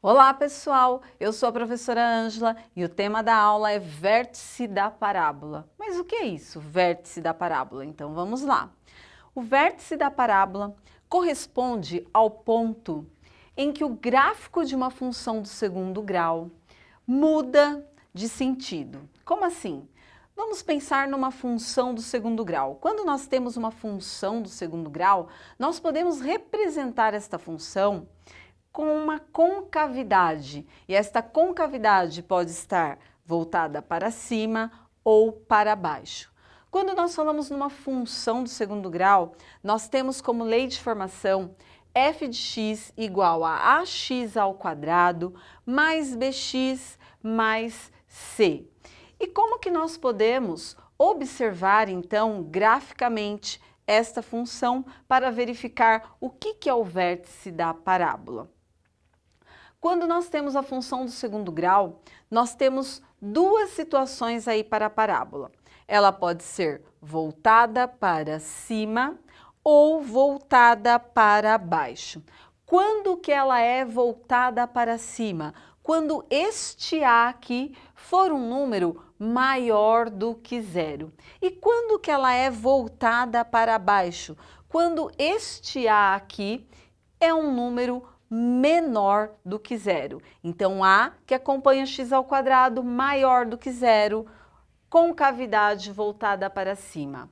Olá pessoal, eu sou a professora Ângela e o tema da aula é vértice da parábola. Mas o que é isso, vértice da parábola? Então vamos lá. O vértice da parábola corresponde ao ponto em que o gráfico de uma função do segundo grau muda de sentido. Como assim? Vamos pensar numa função do segundo grau. Quando nós temos uma função do segundo grau, nós podemos representar esta função com uma concavidade, e esta concavidade pode estar voltada para cima ou para baixo. Quando nós falamos numa função do segundo grau, nós temos como lei de formação f de x igual a ax ao quadrado mais bx mais c. E como que nós podemos observar, então, graficamente esta função para verificar o que é o vértice da parábola? Quando nós temos a função do segundo grau, nós temos duas situações aí para a parábola. Ela pode ser voltada para cima ou voltada para baixo. Quando que ela é voltada para cima? Quando este A aqui for um número maior do que zero. E quando que ela é voltada para baixo? Quando este A aqui é um número menor do que zero. Então, A, que acompanha x ao quadrado, maior do que zero, concavidade voltada para cima.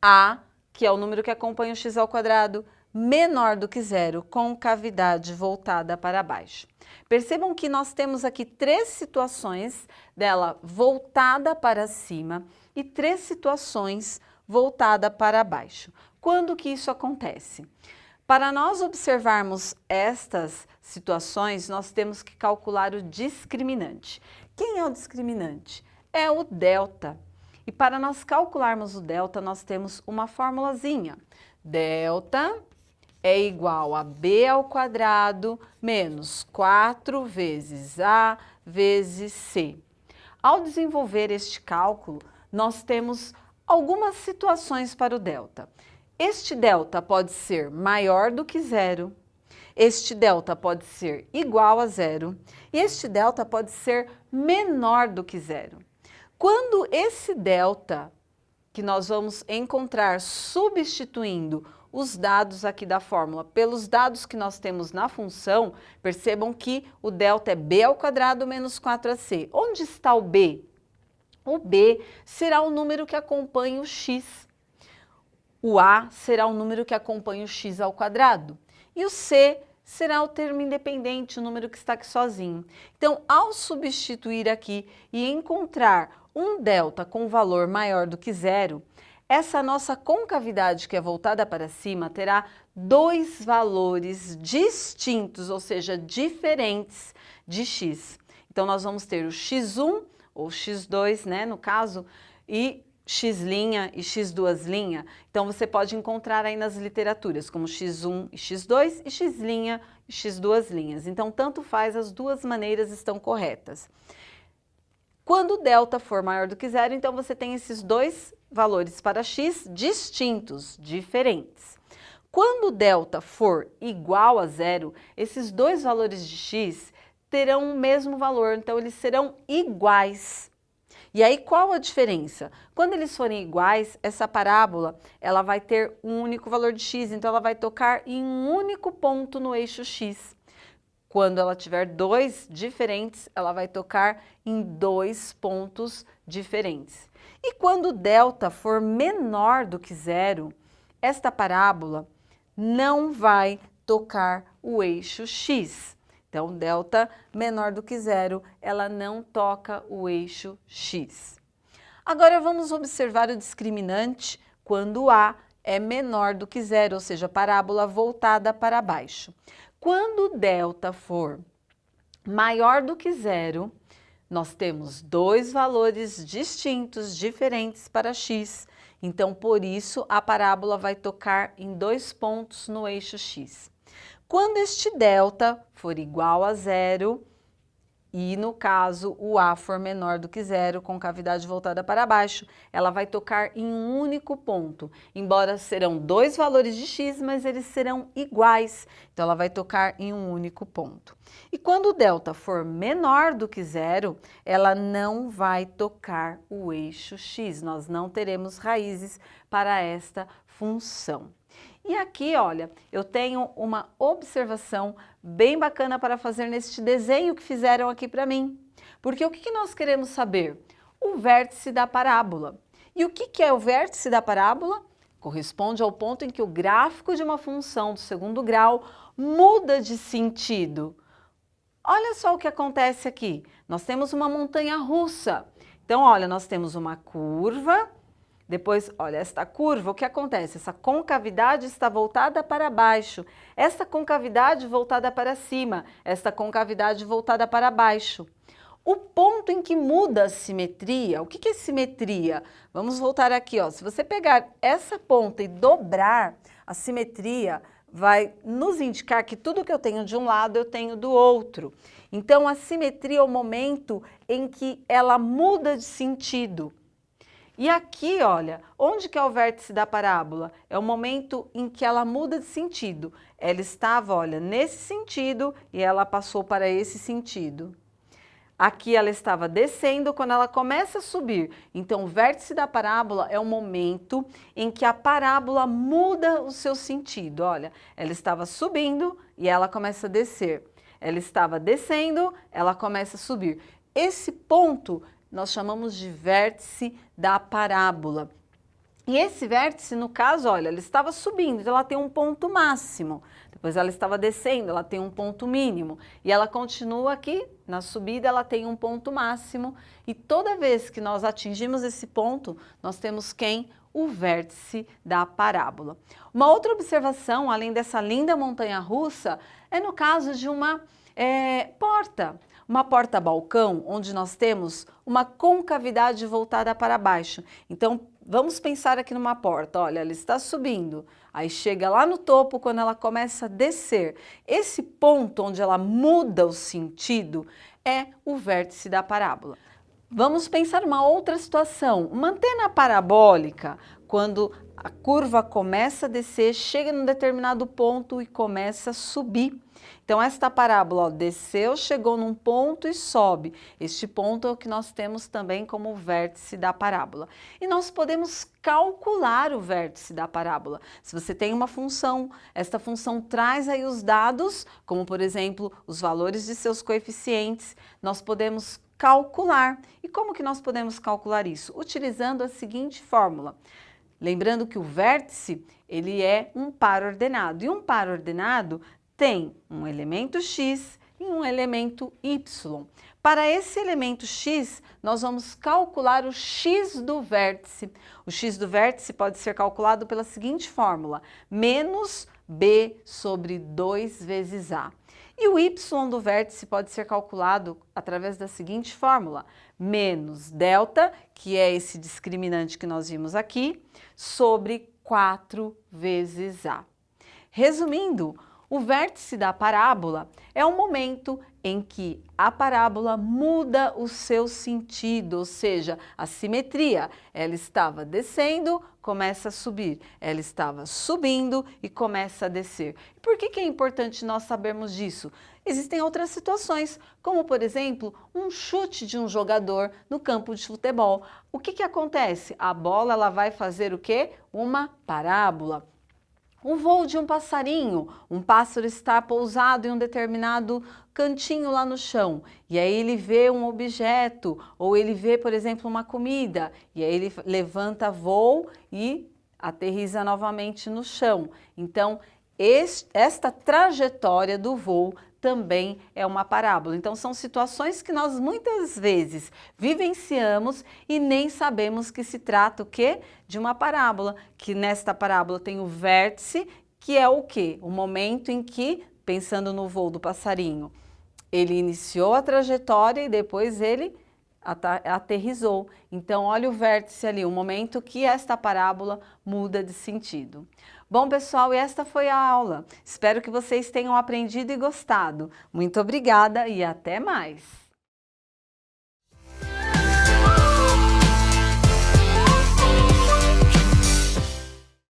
A, que é o número que acompanha o x ao quadrado, menor do que zero, concavidade voltada para baixo. Percebam que nós temos aqui três situações dela voltada para cima e três situações voltada para baixo. Quando que isso acontece? Para nós observarmos estas situações, nós temos que calcular o discriminante. Quem é o discriminante? É o delta. E para nós calcularmos o delta, nós temos uma formulazinha. Delta é igual a b ao quadrado menos 4 vezes a vezes c. Ao desenvolver este cálculo, nós temos algumas situações para o delta. Este delta pode ser maior do que zero, este delta pode ser igual a zero e este delta pode ser menor do que zero. Quando esse delta, que nós vamos encontrar substituindo os dados aqui da fórmula pelos dados que nós temos na função, percebam que o delta é b ao quadrado menos 4ac. Onde está o b? O b será o número que acompanha o x. O A será o número que acompanha o x ao quadrado. E o C será o termo independente, o número que está aqui sozinho. Então, ao substituir aqui e encontrar um delta com valor maior do que zero, essa nossa concavidade que é voltada para cima terá dois valores distintos, ou seja, diferentes de x. Então, nós vamos ter o x1 ou x2, né, no caso, e x' e x2'. Então, você pode encontrar aí nas literaturas como x1 e x2 e x' e x2'. Então, tanto faz, as duas maneiras estão corretas. Quando o delta for maior do que zero, então você tem esses dois valores para x distintos, diferentes. Quando o delta for igual a zero, esses dois valores de x terão o mesmo valor, então eles serão iguais. E aí, qual a diferença? Quando eles forem iguais, essa parábola ela vai ter um único valor de x, então ela vai tocar em um único ponto no eixo x. Quando ela tiver dois diferentes, ela vai tocar em dois pontos diferentes. E quando o delta for menor do que zero, esta parábola não vai tocar o eixo x. Então, delta menor do que zero, ela não toca o eixo x. Agora, vamos observar o discriminante quando A é menor do que zero, ou seja, parábola voltada para baixo. Quando delta for maior do que zero, nós temos dois valores distintos, diferentes para x. Então, por isso, a parábola vai tocar em dois pontos no eixo x. Quando este delta for igual a zero, e no caso o A for menor do que zero, concavidade voltada para baixo, ela vai tocar em um único ponto. Embora serão dois valores de x, mas eles serão iguais, então ela vai tocar em um único ponto. E quando o delta for menor do que zero, ela não vai tocar o eixo x, nós não teremos raízes para esta função. E aqui, olha, eu tenho uma observação bem bacana para fazer neste desenho que fizeram aqui para mim. Porque o que nós queremos saber? O vértice da parábola. E o que é o vértice da parábola? Corresponde ao ponto em que o gráfico de uma função do segundo grau muda de sentido. Olha só o que acontece aqui. Nós temos uma montanha russa. Então, olha, nós temos uma curva. Depois, olha, esta curva, o que acontece? Essa concavidade está voltada para baixo, esta concavidade voltada para cima, esta concavidade voltada para baixo. O ponto em que muda a simetria, o que é simetria? Vamos voltar aqui, ó. Se você pegar essa ponta e dobrar, a simetria vai nos indicar que tudo que eu tenho de um lado, eu tenho do outro. Então, a simetria é o momento em que ela muda de sentido. E aqui, olha, onde que é o vértice da parábola? É o momento em que ela muda de sentido. Ela estava, olha, nesse sentido e ela passou para esse sentido. Aqui ela estava descendo quando ela começa a subir. Então, o vértice da parábola é o momento em que a parábola muda o seu sentido. Olha, ela estava subindo e ela começa a descer. Ela estava descendo, ela começa a subir. Esse ponto nós chamamos de vértice da parábola. E esse vértice, no caso, olha, ela estava subindo, então ela tem um ponto máximo. Depois ela estava descendo, ela tem um ponto mínimo. E ela continua aqui, na subida ela tem um ponto máximo. E toda vez que nós atingimos esse ponto, nós temos quem? O vértice da parábola. Uma outra observação, além dessa linda montanha-russa, é no caso de uma porta. Uma porta-balcão, onde nós temos uma concavidade voltada para baixo. Então, vamos pensar aqui numa porta. Olha, ela está subindo, aí chega lá no topo quando ela começa a descer. Esse ponto onde ela muda o sentido é o vértice da parábola. Vamos pensar uma outra situação. Uma antena parabólica, quando a curva começa a descer, chega num determinado ponto e começa a subir. Então, esta parábola, ó, desceu, chegou num ponto e sobe. Este ponto é o que nós temos também como vértice da parábola. E nós podemos calcular o vértice da parábola. Se você tem uma função, esta função traz aí os dados, como por exemplo, os valores de seus coeficientes, nós podemos calcular. E como que nós podemos calcular isso? Utilizando a seguinte fórmula. Lembrando que o vértice, ele é um par ordenado. E um par ordenado tem um elemento x e um elemento y. Para esse elemento x, nós vamos calcular o x do vértice. O x do vértice pode ser calculado pela seguinte fórmula: menos b sobre 2 vezes a. E o y do vértice pode ser calculado através da seguinte fórmula: menos delta, que é esse discriminante que nós vimos aqui, sobre 4 vezes a. Resumindo, o vértice da parábola é o momento em que a parábola muda o seu sentido, ou seja, a simetria. Ela estava descendo, começa a subir. Ela estava subindo e começa a descer. Por que é importante nós sabermos disso? Existem outras situações, como por exemplo, um chute de um jogador no campo de futebol. O que acontece? A bola ela vai fazer o quê? Uma parábola. O voo de um passarinho, um pássaro está pousado em um determinado cantinho lá no chão, e aí ele vê um objeto, ou ele vê, por exemplo, uma comida, e aí ele levanta voo e aterriza novamente no chão. Então, esta trajetória do voo também é uma parábola. Então, são situações que nós muitas vezes vivenciamos e nem sabemos que se trata o quê? De uma parábola, que nesta parábola tem o vértice, que é o quê? O momento em que, pensando no voo do passarinho, ele iniciou a trajetória e depois ele aterrizou. Então, olha o vértice ali, o momento que esta parábola muda de sentido. Bom, pessoal, e esta foi a aula. Espero que vocês tenham aprendido e gostado. Muito obrigada e até mais!